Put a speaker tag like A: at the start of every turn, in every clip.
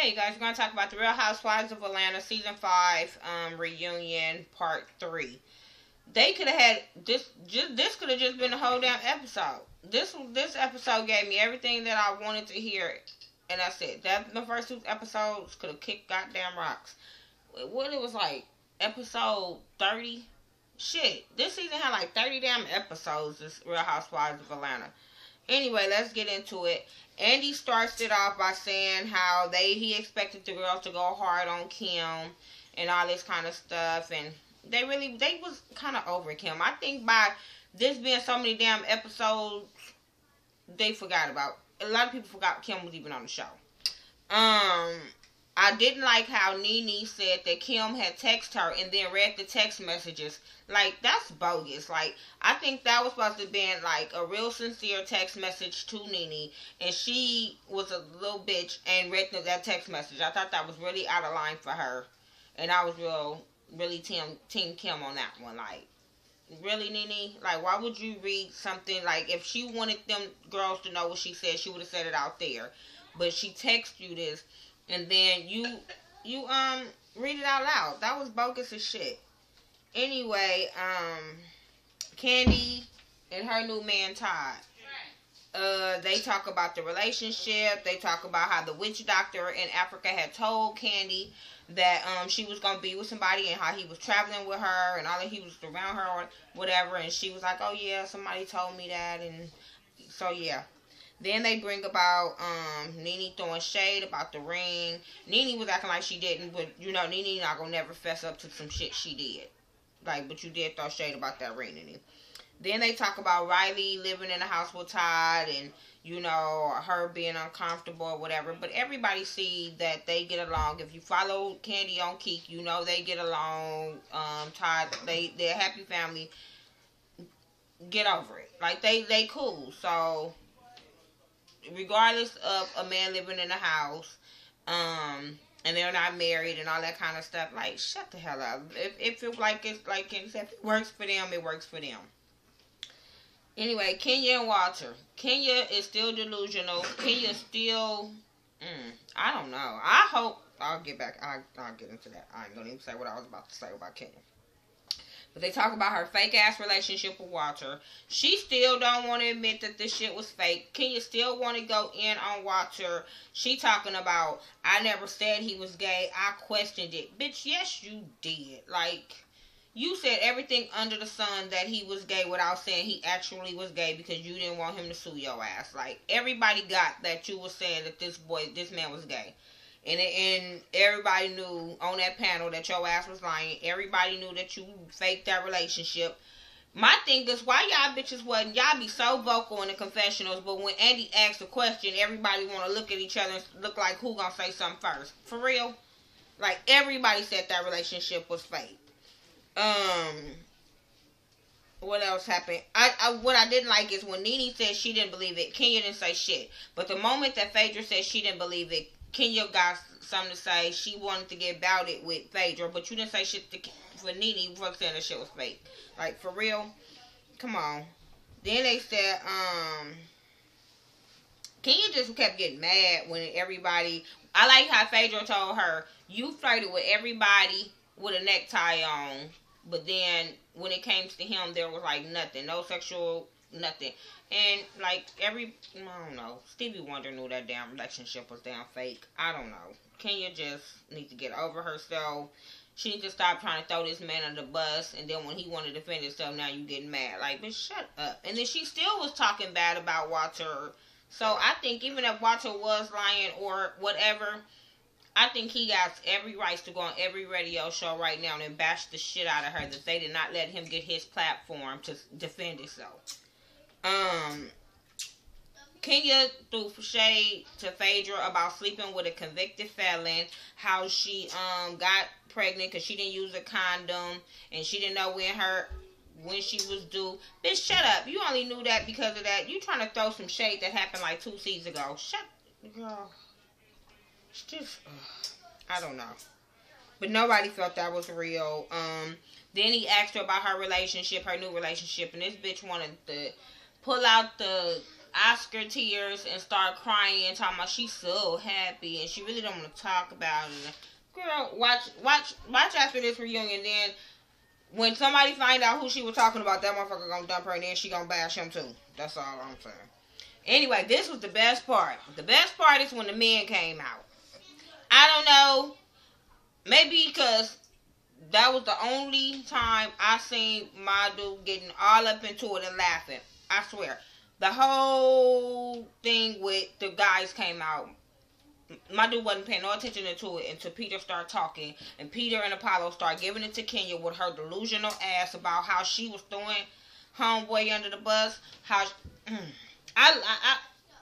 A: Hey guys, we're gonna talk about the Real Housewives of Atlanta season 5 reunion part 3. They could have had this could have just been a whole damn episode. This episode gave me everything that I wanted to hear, and that's it. That the first two episodes could have kicked goddamn rocks. What it was like episode 30. Shit, this season had like 30 damn episodes. This Real Housewives of Atlanta. Anyway, let's get into it. Andy starts it off by saying how he expected the girls to go hard on Kim and all this kind of stuff, and they was kind of over Kim. I think by this being so many damn episodes, they forgot about, a lot of people forgot Kim was even on the show. I didn't like how Nene said that Kim had texted her and then read the text messages. Like, that's bogus. Like, I think that was supposed to have been, like, a real sincere text message to Nene. And she was a little bitch and read that text message. I thought that was really out of line for her. And I was really team Kim on that one. Like, really, Nene? Like, why would you read something? Like, if she wanted them girls to know what she said, she would have said it out there. But she texted you this. And then you read it out loud. That was bogus as shit. Anyway, Candy and her new man Todd. They talk about the relationship. They talk about how the witch doctor in Africa had told Candy that she was gonna be with somebody and how he was traveling with her and all that, he was around her or whatever. And she was like, "Oh yeah, somebody told me that." And so yeah. Then they bring about Nene throwing shade about the ring. Nene was acting like she didn't, but you know, Nene not gonna never fess up to some shit she did. Like, but you did throw shade about that ring, Nene. Then they talk about Riley living in a house with Todd and, you know, her being uncomfortable or whatever. But everybody see that they get along. If you follow Candy on Keek, you know they get along. Todd, they're a happy family. Get over it. Like, they cool. So regardless of a man living in a house, and they're not married and all that kind of stuff, like, shut the hell up. If it like it's like if it works for them, it works for them. Anyway, Kenya and Walter. Kenya is still delusional. Kenya still, I don't know. I hope I'll get back. I'll get into that. I ain't gonna even say what I was about to say about Kenya. But they talk about her fake-ass relationship with Walter. She still don't want to admit that this shit was fake. Kenya still want to go in on Walter. She talking about, I never said he was gay. I questioned it. Bitch, yes, you did. Like, you said everything under the sun that he was gay without saying he actually was gay because you didn't want him to sue your ass. Like, everybody got that you were saying that this man was gay. And everybody knew on that panel that your ass was lying. Everybody knew that you faked that relationship. My thing is, why y'all bitches wasn't, y'all be so vocal in the confessionals, but when Andy asks a question, everybody want to look at each other and look like who gonna say something first. For real? Like, everybody said that relationship was fake. What else happened? What I didn't like is when Nene said she didn't believe it, Kenya didn't say shit. But the moment that Phaedra said she didn't believe it, Kenya got something to say. She wanted to get about it with Phaedra, but you didn't say shit for Nene for saying that shit was fake. Like, for real? Come on. Then they said, Kenya just kept getting mad when everybody, I like how Phaedra told her, you flirted with everybody with a necktie on, but then when it came to him, there was like nothing. No sexual, nothing. And, like, I don't know. Stevie Wonder knew that damn relationship was damn fake. I don't know. Kenya just needs to get over herself. She needs to stop trying to throw this man under the bus. And then when he wanted to defend himself, now you getting mad. Like, bitch, shut up. And then she still was talking bad about Walter. So I think even if Walter was lying or whatever, I think he got every right to go on every radio show right now and bash the shit out of her that they did not let him get his platform to defend himself. Kenya threw shade to Phaedra about sleeping with a convicted felon, how she got pregnant because she didn't use a condom and she didn't know when she was due. Bitch, shut up. You only knew that because of that. You trying to throw some shade that happened like 2 seasons ago. Girl. It's just, I don't know. But nobody felt that was real. Then he asked her about her relationship, her new relationship, and this bitch wanted to pull out the Oscar tears and start crying, talking about she's so happy and she really don't want to talk about it. Girl, watch after this reunion. Then when somebody find out who she was talking about, that motherfucker gonna dump her and then she gonna bash him too. That's all I'm saying. Anyway, this was the best part. The best part is when the men came out. I don't know. Maybe because that was the only time I seen my dude getting all up into it and laughing. I swear. The whole thing with the guys came out. My dude wasn't paying no attention to it until Peter started talking. And Peter and Apollo started giving it to Kenya with her delusional ass about how she was throwing homeboy under the bus. How I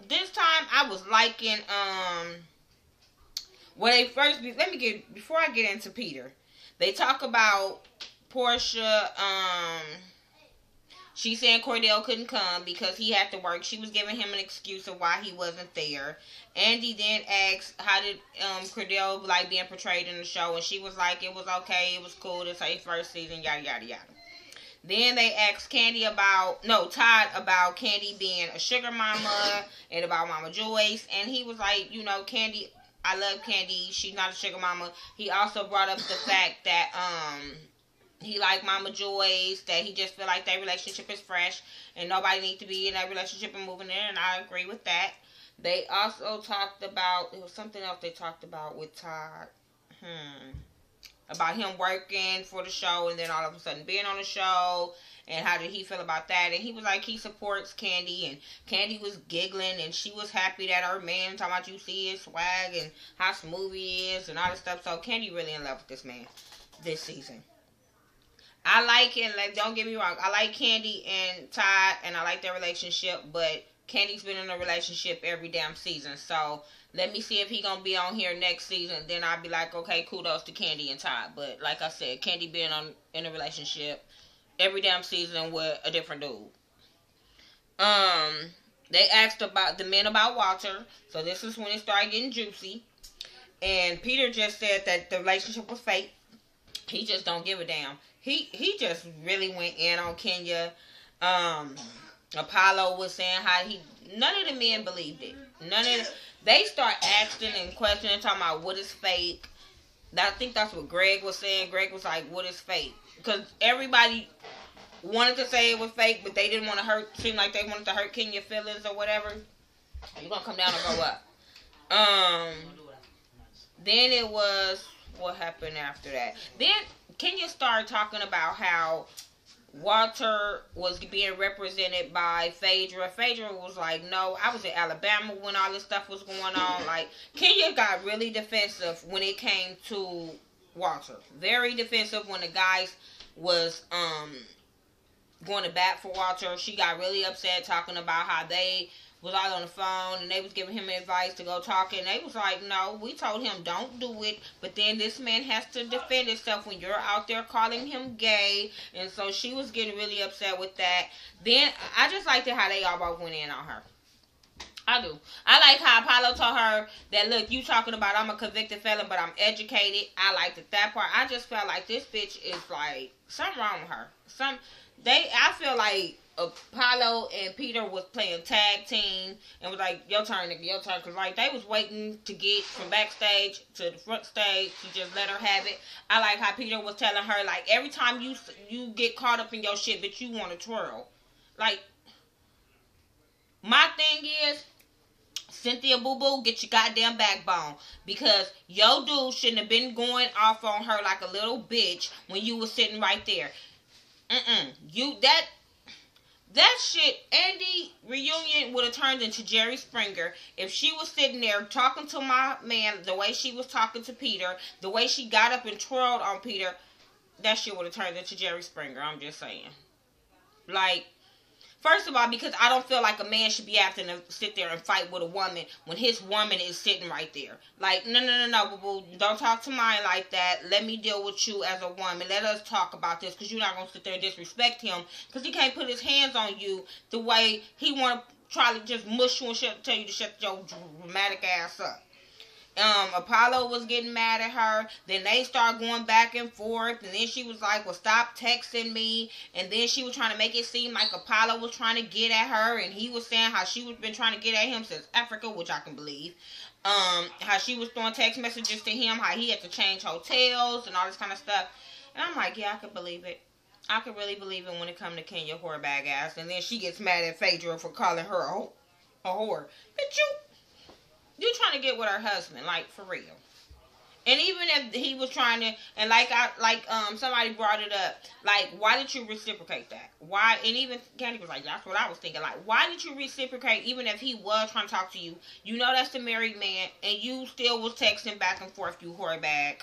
A: this time I was liking when they first before I get into Peter, they talk about Portia. She saying Cordell couldn't come because he had to work. She was giving him an excuse of why he wasn't there. Andy then asked how did Cordell like being portrayed in the show, and she was like it was okay, it was cool. This her first season, yada yada yada. Then they asked Todd about Candy being a sugar mama and about Mama Joyce, and he was like, you know, Candy, I love Candy. She's not a sugar mama. He also brought up the fact that he liked Mama Joyce, that he just feel like their relationship is fresh and nobody needs to be in that relationship and moving in, and I agree with that. They also talked about, it was something else they talked about with Todd. About him working for the show and then all of a sudden being on the show, and how did he feel about that. And he was like he supports Candy, and Candy was giggling and she was happy that her man talking about you see his swag and how smooth he is and all this stuff. So Candy really in love with this man this season. I like it, like, don't get me wrong, I like Candy and Todd and I like their relationship, but Candy's been in a relationship every damn season, so let me see if he gonna be on here next season. Then I'll be like, okay, kudos to Candy and Todd. But like I said, Candy been in a relationship every damn season with a different dude. They asked about the men about Walter, so this is when it started getting juicy. And Peter just said that the relationship was fake. He just don't give a damn. He just really went in on Kenya. Apollo was saying how none of the men believed it. They start asking and questioning, talking about what is fake. I think that's what Greg was saying. Greg was like, what is fake? Because everybody wanted to say it was fake, but they didn't want to seem like they wanted to hurt Kenya's feelings or whatever. You're going to come down or go up. Then it was, what happened after that? Then Kenya started talking about how Walter was being represented by Phaedra. Phaedra was like, no, I was in Alabama when all this stuff was going on. Like, Kenya got really defensive when it came to Walter. Very defensive when the guys was going to bat for Walter. She got really upset talking about how they was all on the phone and they was giving him advice to go talk, and they was like, no, we told him don't do it, but then this man has to defend himself when you're out there calling him gay. And so she was getting really upset with that. Then I just liked it how they all both went in on her. I do. I like how Apollo told her that, look, you talking about I'm a convicted felon, but I'm educated. I liked it, that part. I just felt like this bitch is like something wrong with her. I feel like Apollo and Peter was playing tag team and was like, your turn, nigga, your turn. Because, like, they was waiting to get from backstage to the front stage. She just let her have it. I like how Peter was telling her, like, every time you get caught up in your shit, but you want to twirl. Like, my thing is, Cynthia Boo Boo, get your goddamn backbone. Because your dude shouldn't have been going off on her like a little bitch when you was sitting right there. That shit, Andy reunion would have turned into Jerry Springer if she was sitting there talking to my man the way she was talking to Peter, the way she got up and twirled on Peter. That shit would have turned into Jerry Springer. I'm just saying. Like, first of all, because I don't feel like a man should be having to sit there and fight with a woman when his woman is sitting right there. Like, no, boo-boo. Don't talk to mine like that. Let me deal with you as a woman. Let us talk about this, because you're not going to sit there and disrespect him, because he can't put his hands on you the way he want to try to just mush you and tell you to shut your dramatic ass up. Apollo was getting mad at her. Then they started going back and forth. And then she was like, well, stop texting me. And then she was trying to make it seem like Apollo was trying to get at her. And he was saying how she was been trying to get at him since Africa, which I can believe. How she was throwing text messages to him, how he had to change hotels and all this kind of stuff. And I'm like, yeah, I could believe it. I could really believe it when it comes to Kenya whore bag ass. And then she gets mad at Phaedra for calling her a whore. But you trying to get with her husband, like, for real. And even if he was trying to, and somebody brought it up, like, why did you reciprocate that? Why? And even Candy was like, that's what I was thinking. Like, why did you reciprocate? Even if he was trying to talk to you, you know that's the married man, and you still was texting back and forth, you whore bag.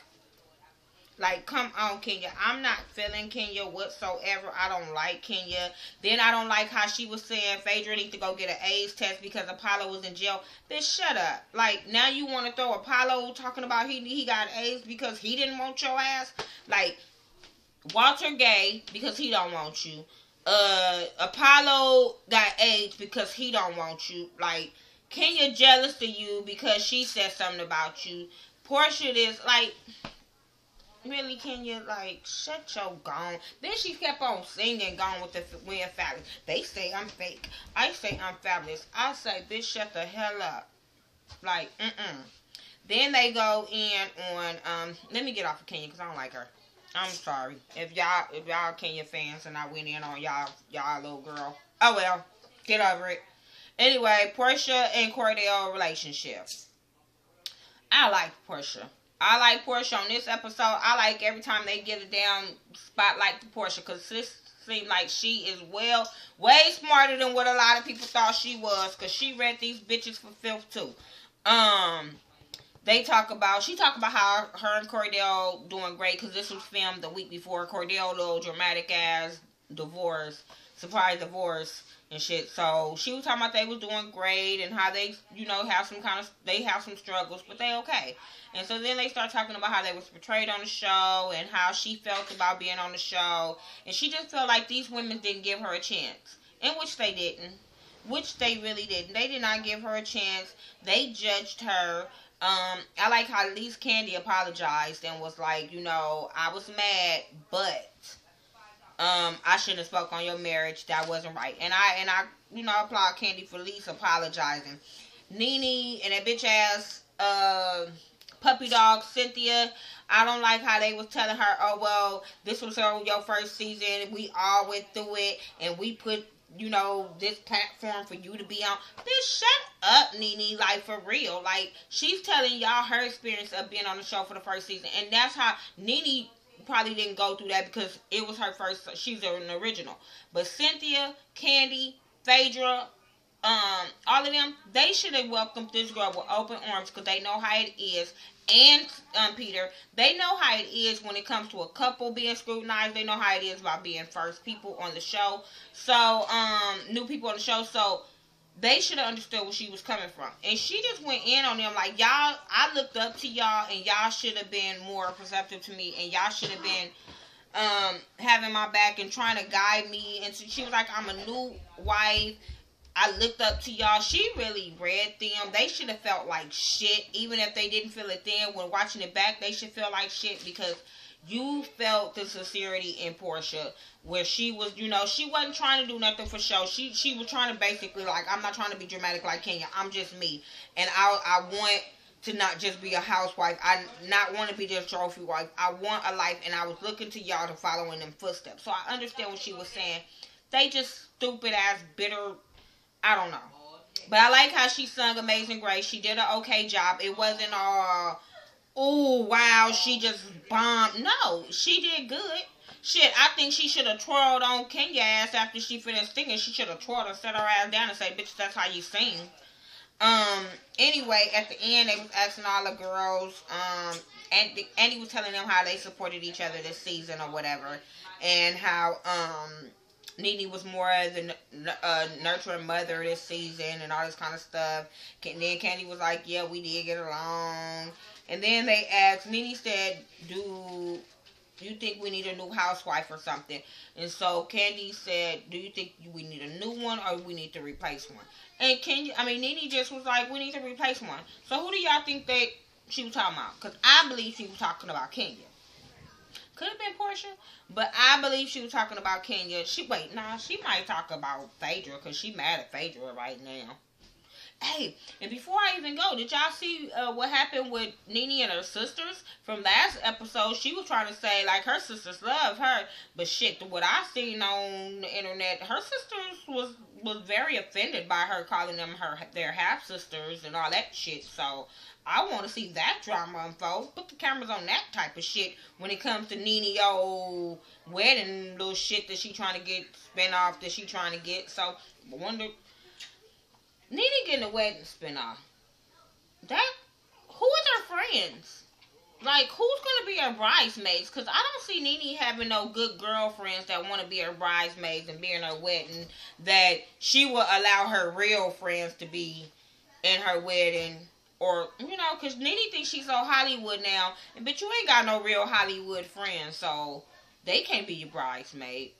A: Like, come on, Kenya. I'm not feeling Kenya whatsoever. I don't like Kenya. Then I don't like how she was saying Phaedra need to go get an AIDS test because Apollo was in jail. Bitch, shut up. Like, now you want to throw Apollo talking about he got AIDS because he didn't want your ass? Like, Walter gay because he don't want you. Apollo got AIDS because he don't want you. Like, Kenya jealous of you because she said something about you. Portia is like... Really, Kenya, like, shut your gone. Then she kept on singing Gone with the Wind Fabulous. They say I'm fake. I say I'm fabulous. I say, bitch, shut the hell up. Like, Then they go in on, let me get off of Kenya because I don't like her. I'm sorry. If y'all Kenya fans and I went in on y'all little girl. Oh, well. Get over it. Anyway, Portia and Cordell relationship. I like Portia. I like Portia on this episode. I like every time they get a damn spotlight to Portia because this seems like she is way smarter than what a lot of people thought she was because she read these bitches for filth too. She talk about how her and Cordell doing great because this was filmed the week before Cordell little dramatic ass surprise divorce and shit. So she was talking about they was doing great and how they, have some struggles, but they okay. And so then they start talking about how they was portrayed on the show and how she felt about being on the show. And she just felt like these women didn't give her a chance. And which they didn't. Which they really didn't. They did not give her a chance. They judged her. I like how at least Candy apologized and was like, I was mad, but I shouldn't have spoke on your marriage. That wasn't right. And I applaud Candy for at least apologizing. Nene and that bitch ass puppy dog Cynthia, I don't like how they was telling her, oh, well, this was your first season. We all went through it, and we put, this platform for you to be on. Bitch, shut up, Nene. Like, for real. Like, she's telling y'all her experience of being on the show for the first season. And that's how Nene probably didn't go through that because it was her first. She's an original. But Cynthia, Candy, Phaedra, all of them, they should have welcomed this girl with open arms because they know how it is. And Peter, they know how it is when it comes to a couple being scrutinized. They know how it is about being first people on the show. So, new people on the show. So, they should have understood where she was coming from. And she just went in on them like, y'all, I looked up to y'all and y'all should have been more perceptive to me. And y'all should have been having my back and trying to guide me. And so she was like, I'm a new wife. I looked up to y'all. She really read them. They should have felt like shit. Even if they didn't feel it then, when watching it back, they should feel like shit because you felt the sincerity in Portia where she was, she wasn't trying to do nothing for show. She was trying to basically like, I'm not trying to be dramatic like Kenya. I'm just me. And I want to not just be a housewife. I not want to be just trophy wife. I want a life, and I was looking to y'all to follow in them footsteps. So I understand what she was saying. They just stupid ass, bitter, I don't know. But I like how she sung Amazing Grace. She did an okay job. It wasn't all, oh, wow, she just bombed. No, she did good. Shit, I think she should have twirled on Kenya ass after she finished singing. She should have twirled and set her ass down and say, bitch, that's how you sing. Anyway, at the end, they was asking all the girls, and he was telling them how they supported each other this season or whatever. And how, Nene was more the nurturing mother this season and all this kind of stuff. And then Candy was like, yeah, we did get along. And then they asked, Nene said, do you think we need a new housewife or something? And so Candy said, do you think we need a new one or we need to replace one? And Nene just was like, we need to replace one. So who do y'all think she was talking about. Because I believe she was talking about Kenya. Could have been Portia, but I believe she was talking about Kenya. She might talk about Phaedra because she mad at Phaedra right now. Hey, and before I even go, did y'all see what happened with Nene and her sisters? From last episode, she was trying to say, like, her sisters love her. But shit, what I seen on the internet, her sisters was very offended by her calling them their half-sisters and all that shit. So, I want to see that drama unfold. Put the cameras on that type of shit when it comes to Nene, old wedding little shit that she trying to get, spin-off that she trying to get. So, I wonder... Nene getting a wedding spinoff. Who is her friends? Like, who's gonna be her bridesmaids? Cause I don't see Nene having no good girlfriends that want to be her bridesmaids and be in her wedding. That she will allow her real friends to be in her wedding, or cause Nene thinks she's so Hollywood now, but you ain't got no real Hollywood friends, so they can't be your bridesmaid.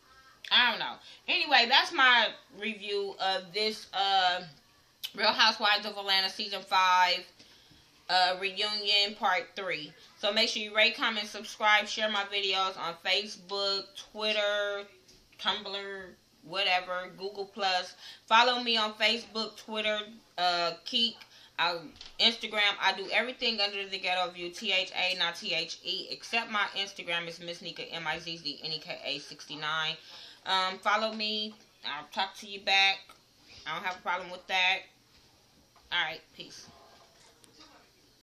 A: I don't know. Anyway, that's my review of this Real Housewives of Atlanta Season 5 Reunion Part 3. So make sure you rate, comment, subscribe, share my videos on Facebook, Twitter, Tumblr, whatever, Google+. Follow me on Facebook, Twitter, Keek, Instagram. I do everything under the Ghetto View, THA, not THE, except my Instagram is Miss Nika, MIZZNEKA 69. Follow me. I'll talk to you back. I don't have a problem with that. Alright, peace.